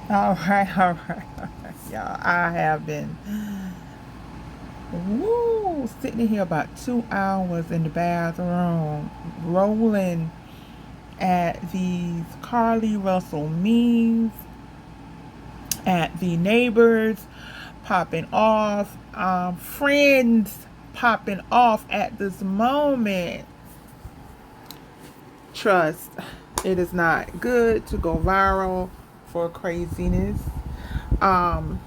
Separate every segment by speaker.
Speaker 1: All right, all right, all right. Y'all, I have been sitting here about 2 hours in the bathroom, rolling at these Carly Russell memes, at the neighbors popping off, friends popping off at this moment. Trust, it is not good to go viral for craziness. Um,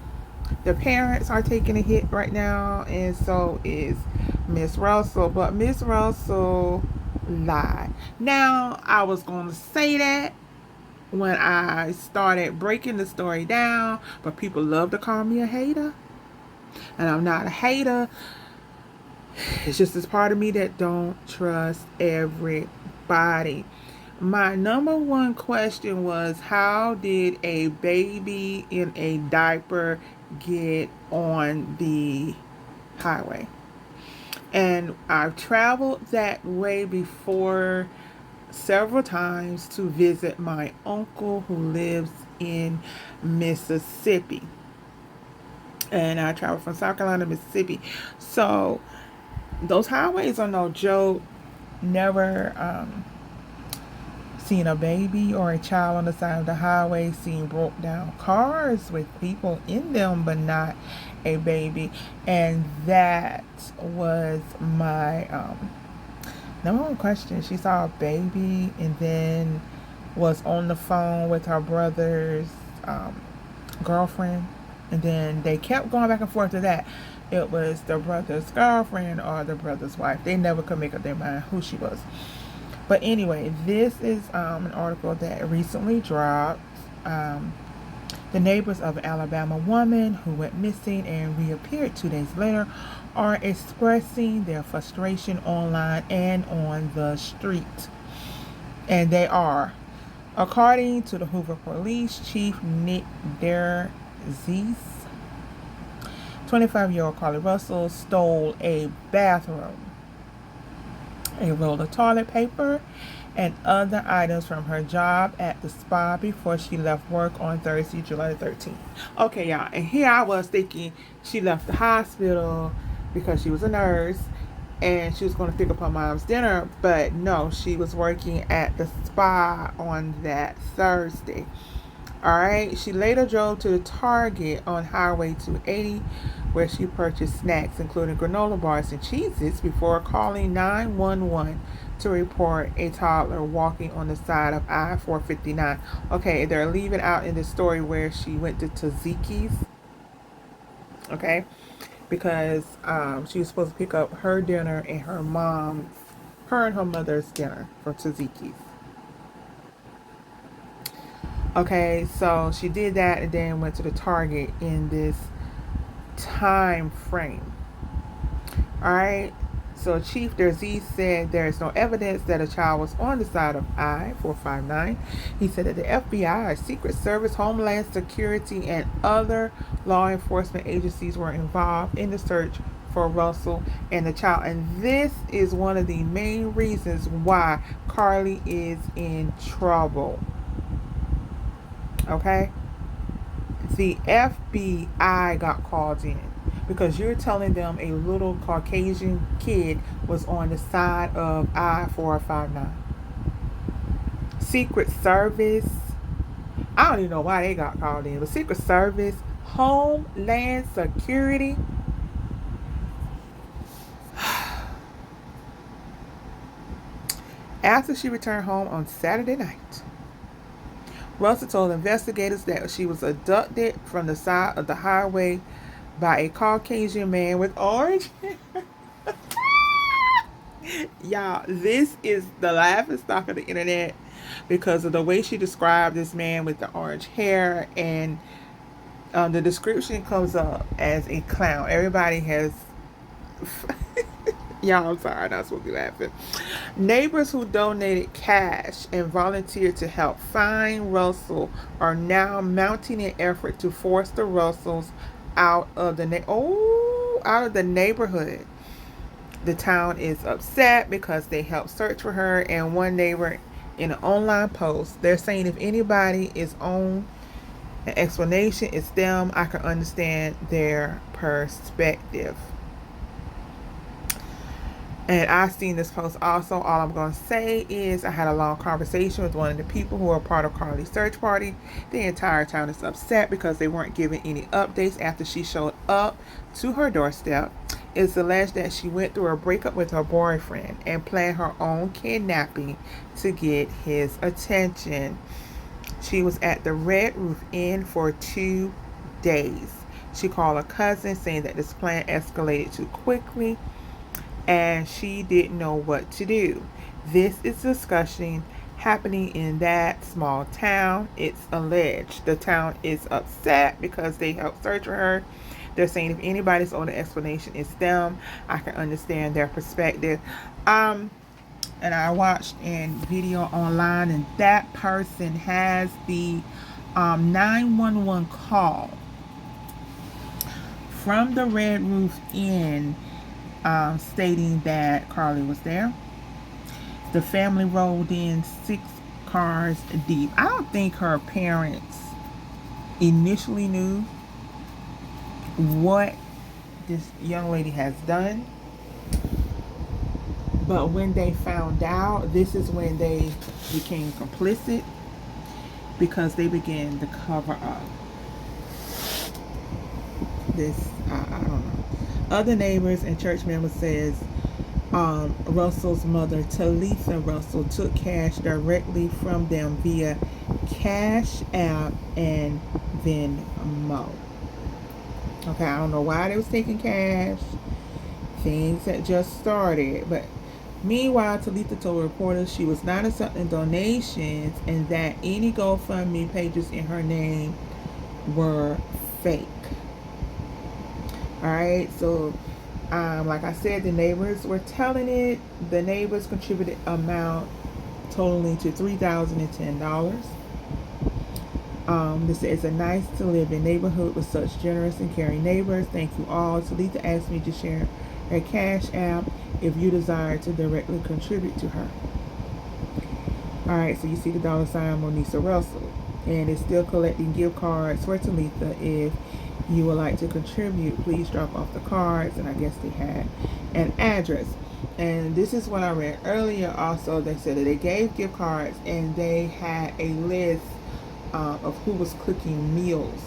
Speaker 1: the parents are taking a hit right now, and so is Miss Russell. But Miss Russell lied. Now, I was going to say that when I started breaking the story down, but people love to call me a hater, and I'm not a hater. It's just this part of me that don't trust everybody. My number one question was, how did a baby in a diaper get on the highway? And I've traveled that way before several times to visit my uncle who lives in Mississippi. And I traveled from South Carolina to Mississippi. So those highways are no joke. Never seen a baby or a child on the side of the highway, seen broke down cars with people in them, but not a baby. And that was my number one question. She saw a baby and then was on the phone with her brother's girlfriend. And then they kept going back and forth to that. It was the brother's girlfriend or the brother's wife. They never could make up their mind who she was. But anyway, this is an article that recently dropped. The neighbors of an Alabama woman who went missing and reappeared 2 days later are expressing their frustration online and on the street. And they are, according to the Hoover Police Chief Nick Derzis, 25-year-old Carly Russell stole a bathroom, a roll of toilet paper, and other items from her job at the spa before she left work on Thursday, July 13th. Okay, y'all, and here I was thinking she left the hospital because she was a nurse and she was going to pick up her mom's dinner, but no, she was working at the spa on that Thursday. All right. She later drove to the Target on Highway 280, where she purchased snacks, including granola bars and cheeses, before calling 911 to report a toddler walking on the side of I-459. Okay, they're leaving out in the story where she went to Tzatziki's. Okay, because she was supposed to pick up her dinner and her and her mother's dinner for Tzatziki's. Okay, so she did that and then went to the Target in this time frame. All right. So Chief Derzee said there is no evidence that a child was on the side of I-459. He said that the FBI, Secret Service, Homeland Security, and other law enforcement agencies were involved in the search for Russell and the child. And this is one of the main reasons why Carly is in trouble. Okay? The FBI got called in because you're telling them a little Caucasian kid was on the side of I-459. Secret Service, I don't even know why they got called in, but Secret Service, Homeland Security. After she returned home on Saturday night, Russell told investigators that she was abducted from the side of the highway by a Caucasian man with orange hair. Y'all, this is the laughing stock of the internet because of the way she described this man with the orange hair, and the description comes up as a clown. Everybody has. Y'all, I'm sorry, I'm not supposed to be laughing. Neighbors who donated cash and volunteered to help find Russell are now mounting an effort to force the Russells out of the neighborhood. The town is upset because they helped search for her, and one neighbor in an online post, they're saying if anybody is on An explanation is them. I can understand their perspective. And I seen this post also. All I'm going to say is I had a long conversation with one of the people who are part of Carly's search party. The entire town is upset because they weren't given any updates after she showed up to her doorstep. It's alleged that she went through a breakup with her boyfriend and planned her own kidnapping to get his attention. She was at the Red Roof Inn for 2 days. She called a cousin saying that this plan escalated too quickly and she didn't know what to do. This is discussion happening in that small town. It's alleged the town is upset because they helped search for her. They're saying if anybody's owed an explanation, it's them. I can understand their perspective. And I watched a video online, and that person has the 911 call from the Red Roof Inn, stating that Carly was there. The family rolled in 6 cars deep. I don't think her parents initially knew what this young lady has done. But when they found out, this is when they became complicit because they began to cover up this. I don't know. Other neighbors and church members says Russell's mother, Talitha Russell, took cash directly from them via Cash App and Venmo. Okay, I don't know why they was taking cash. Things had just started, but meanwhile, Talitha told reporters she was not accepting donations and that any GoFundMe pages in her name were fake. Alright, so like I said, the neighbors were telling it. The neighbors contributed amount totaling to $3,010. This is a nice to live in neighborhood with such generous and caring neighbors. Thank you all. Talitha asked me to share her Cash App if you desire to directly contribute to her. Alright, so you see the $ Monisa Russell. And it's still collecting gift cards for Talitha. If you would like to contribute, please drop off the cards. And I guess they had an address. And this is what I read earlier also. They said that they gave gift cards and they had a list of who was cooking meals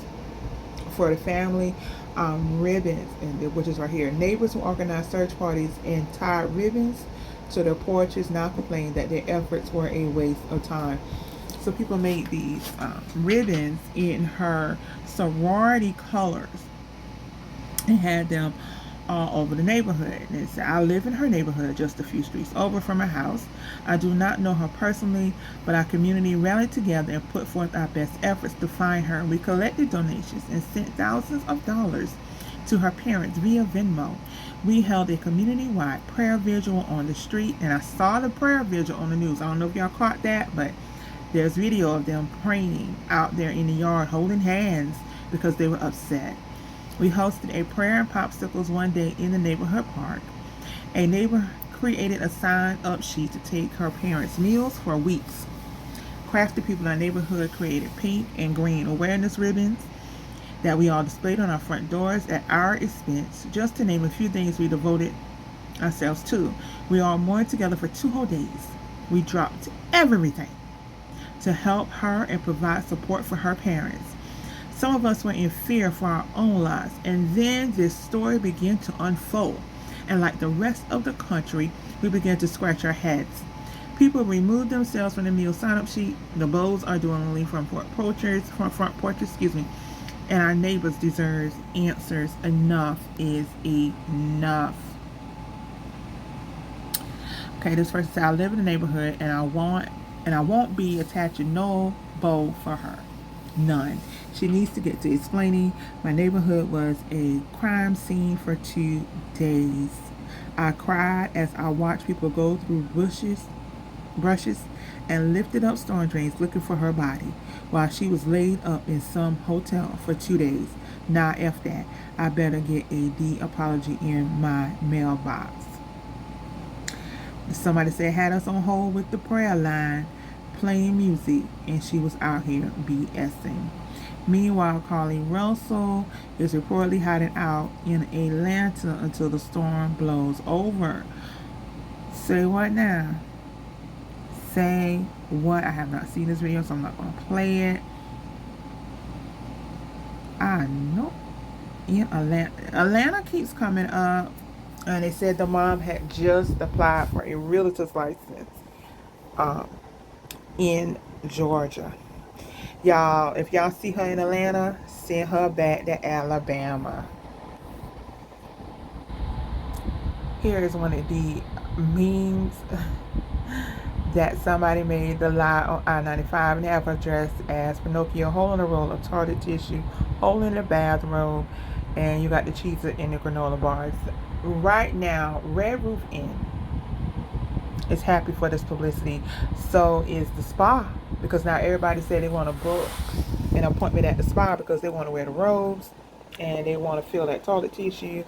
Speaker 1: for the family. Ribbons, and which is right here. Neighbors who organized search parties and tied ribbons to their porches now complained that their efforts were a waste of time. So people made these ribbons in her sorority colors and had them all over the neighborhood. And it said, I live in her neighborhood just a few streets over from her house. I do not know her personally, but our community rallied together and put forth our best efforts to find her. We collected donations and sent thousands of dollars to her parents via Venmo. We held a community-wide prayer vigil on the street, and I saw the prayer vigil on the news. I don't know if y'all caught that, but there's video of them praying out there in the yard, holding hands because they were upset. We hosted a prayer and popsicles one day in the neighborhood park. A neighbor created a sign-up sheet to take her parents' meals for weeks. Crafty people in our neighborhood created pink and green awareness ribbons that we all displayed on our front doors at our expense, just to name a few things we devoted ourselves to. We all mourned together for 2 whole days. We dropped everything to help her and provide support for her parents. Some of us were in fear for our own lives, and then this story began to unfold. And like the rest of the country, we began to scratch our heads. People removed themselves from the meal sign-up sheet. The bowls are dwindling from front porches, and our neighbors deserve answers. Enough is enough. Okay, this person said, I live in the neighborhood and I won't be attaching no bowl for her. None. She needs to get to explaining. My neighborhood was a crime scene for 2 days. I cried as I watched people go through brushes and lifted up storm drains looking for her body while she was laid up in some hotel for 2 days. Now, F that. I better get a D apology in my mailbox. Somebody said had us on hold with the prayer line playing music and she was out here BSing. Meanwhile, Carly Russell is reportedly hiding out in Atlanta until the storm blows over. Say what now? Say what? I have not seen this video, so I'm not going to play it. I know. In Atlanta keeps coming up, and they said the mom had just applied for a realtor's license um, in Georgia. Y'all, if y'all see her in Atlanta, send her back to Alabama. Here is one of the memes that somebody made. The lie on I-95 and have her dressed as Pinocchio, holding a roll of toilet tissue, holding the bathroom, and you got the cheese in the granola bars. Right now, Red Roof Inn is happy for this publicity. So is the spa, because now everybody said they want to book an appointment at the spa because they want to wear the robes and they want to feel that toilet tissue.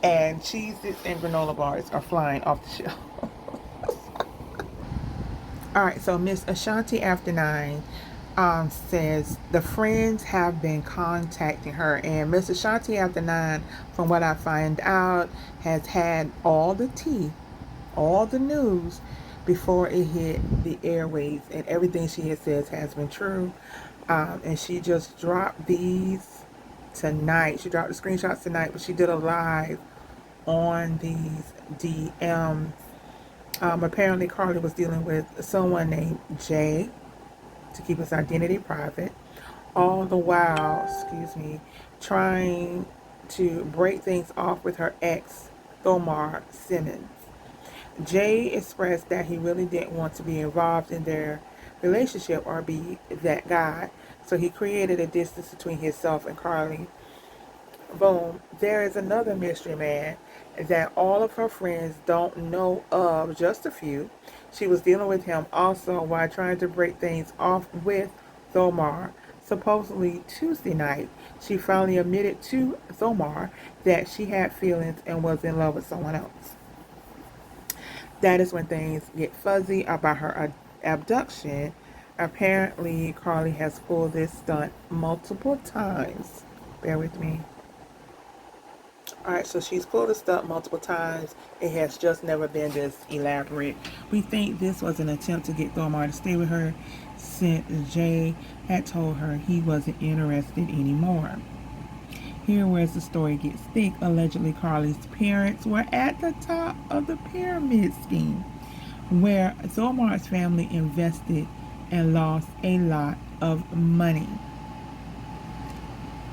Speaker 1: And cheeses and granola bars are flying off the shelf. All right, so Miss Ashanti After Nine says the friends have been contacting her, and Miss Ashanti After Nine, from what I find out, has had all the tea, all the news before it hit the airwaves, and everything she has said has been true. And she just dropped these tonight. She dropped the screenshots tonight, but she did a live on these DMs. Apparently, Carly was dealing with someone named Jay to keep his identity private, all the while, trying to break things off with her ex, Thomar Simmons. Jay expressed that he really didn't want to be involved in their relationship or be that guy, so he created a distance between himself and Carly. Boom. There is another mystery man that all of her friends don't know of, just a few. She was dealing with him also while trying to break things off with Thomar. Supposedly Tuesday night, she finally admitted to Thomar that she had feelings and was in love with someone else. That is when things get fuzzy about her abduction. Apparently, Carly has pulled this stunt multiple times. Bear with me. Alright, so she's pulled this stunt multiple times. It has just never been this elaborate. We think this was an attempt to get Thomar to stay with her since Jay had told her he wasn't interested anymore. Here where the story gets thick, allegedly Carly's parents were at the top of the pyramid scheme, where Thomar's family invested and lost a lot of money.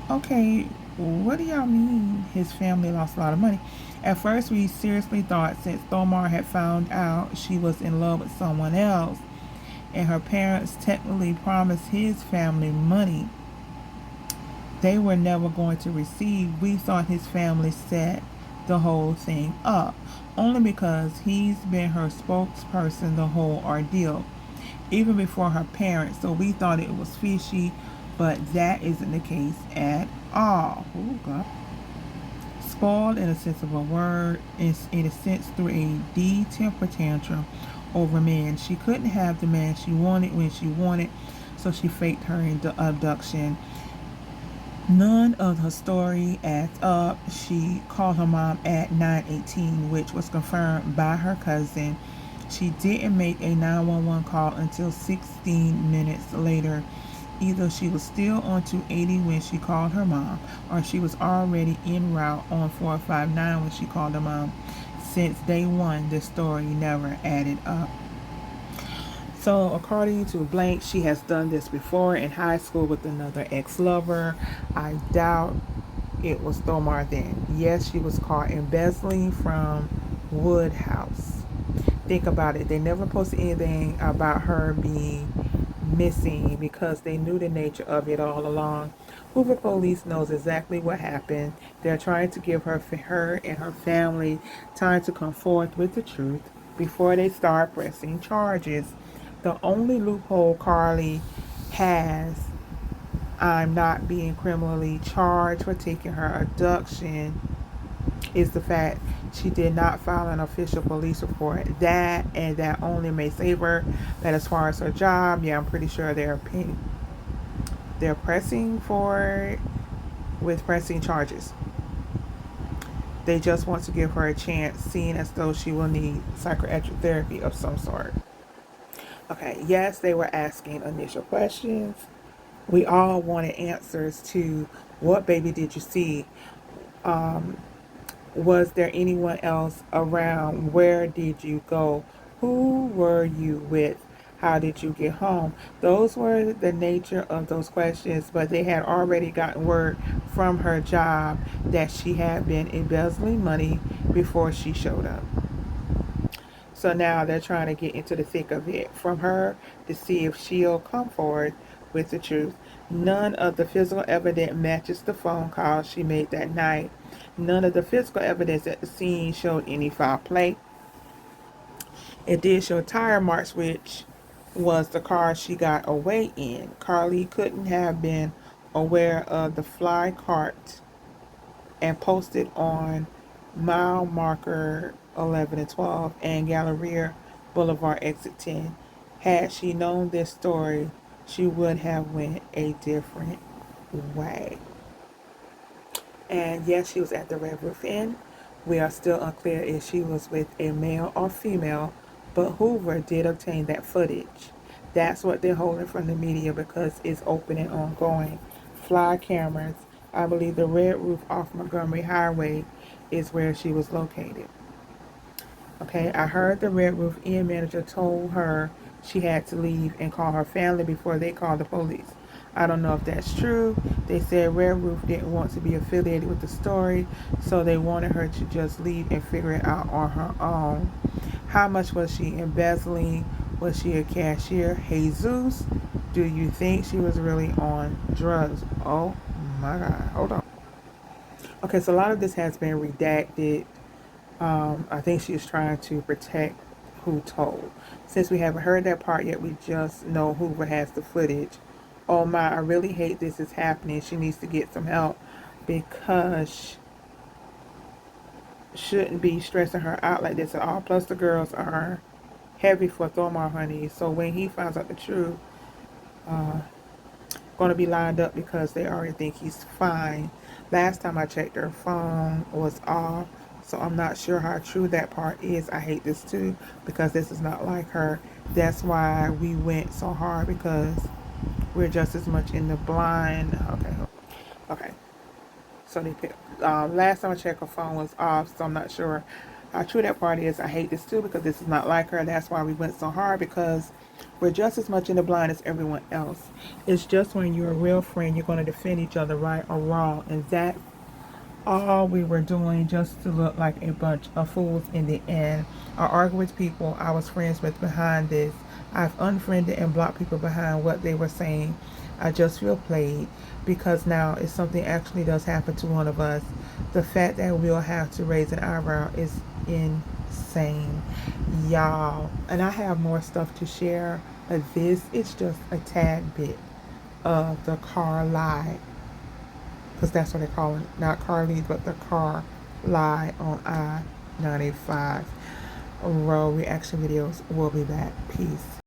Speaker 1: Okay, what do y'all mean his family lost a lot of money? At first, we seriously thought since Thomar had found out she was in love with someone else and her parents technically promised his family money they were never going to receive, we thought his family set the whole thing up, only because he's been her spokesperson the whole ordeal, even before her parents, so we thought it was fishy, but that isn't the case at all. Oh, God. Spoiled in a sense of a word, in a sense through a temper tantrum over men. She couldn't have the man she wanted when she wanted, so she faked her abduction. None of her story adds up. She called her mom at 9:18, which was confirmed by her cousin. She didn't make a 911 call until 16 minutes later. Either she was still on 280 when she called her mom, or she was already en route on 459 when she called her mom. Since day one, this story never added up. So according to Blank, she has done this before in high school with another ex-lover. I doubt it was Thomar then. Yes, she was caught embezzling from Woodhouse. Think about it. They never posted anything about her being missing because they knew the nature of it all along. Hoover police knows exactly what happened. They're trying to give her and her family time to come forth with the truth before they start pressing charges. The only loophole Carly has, I'm not being criminally charged for taking her abduction, is the fact she did not file an official police report. That and that only may save her. That as far as her job, yeah, I'm pretty sure they're They're pressing forward with pressing charges. They just want to give her a chance, seeing as though she will need psychiatric therapy of some sort. Okay, yes, they were asking initial questions. We all wanted answers to what baby did you see? Was there anyone else around? Where did you go? Who were you with? How did you get home? Those were the nature of those questions, but they had already gotten word from her job that she had been embezzling money before she showed up. So now they're trying to get into the thick of it from her to see if she'll come forward with the truth. None of the physical evidence matches the phone call she made that night. None of the physical evidence at the scene showed any foul play. It did show tire marks, which was the car she got away in. Carly couldn't have been aware of the fly cart and posted on mile marker 11 and 12 and Galleria Boulevard exit 10. Had she known this story, she would have went a different way. And yes, she was at the Red Roof Inn. We are still unclear if she was with a male or female, but Hoover did obtain that footage. That's what they're holding from the media because it's open and ongoing. Fly cameras. I believe the Red Roof off Montgomery Highway is where she was located. Okay, I heard the Red Roof Inn manager told her she had to leave and call her family before they called the police. I don't know if that's true. They said Red Roof didn't want to be affiliated with the story, so they wanted her to just leave and figure it out on her own. How much was she embezzling? Was she a cashier? Jesus, do you think she was really on drugs? Oh my God, hold on. Okay, so a lot of this has been redacted. I think she was trying to protect who told. Since we haven't heard that part yet, we just know Hoover has the footage. Oh my, I really hate this is happening. She needs to get some help because shouldn't be stressing her out like this at all. Plus the girls are heavy for Thomar Honey. So when he finds out the truth, going to be lined up because they already think he's fine. Last time I checked, her phone was off, so I'm not sure how true that part is. I hate this too because this is not like her. That's why we went so hard because we're just as much in the blind. Okay. So they picked. Last time I checked, her phone was off, so I'm not sure how true that part is. I hate this too because this is not like her. That's why we went so hard because we're just as much in the blind as everyone else. It's just when you're a real friend, you're going to defend each other, right or wrong, and that's all we were doing just to look like a bunch of fools in the end. I argue with people I was friends with behind this. I've unfriended and blocked people behind what they were saying. I just feel played because now if something actually does happen to one of us, the fact that we'll have to raise an eyebrow is insane, y'all. And I have more stuff to share, but this is just a tad bit of the car lie, because that's what they call it, not Carly, but the car lie on I-95. Road reaction videos. We'll be back. Peace.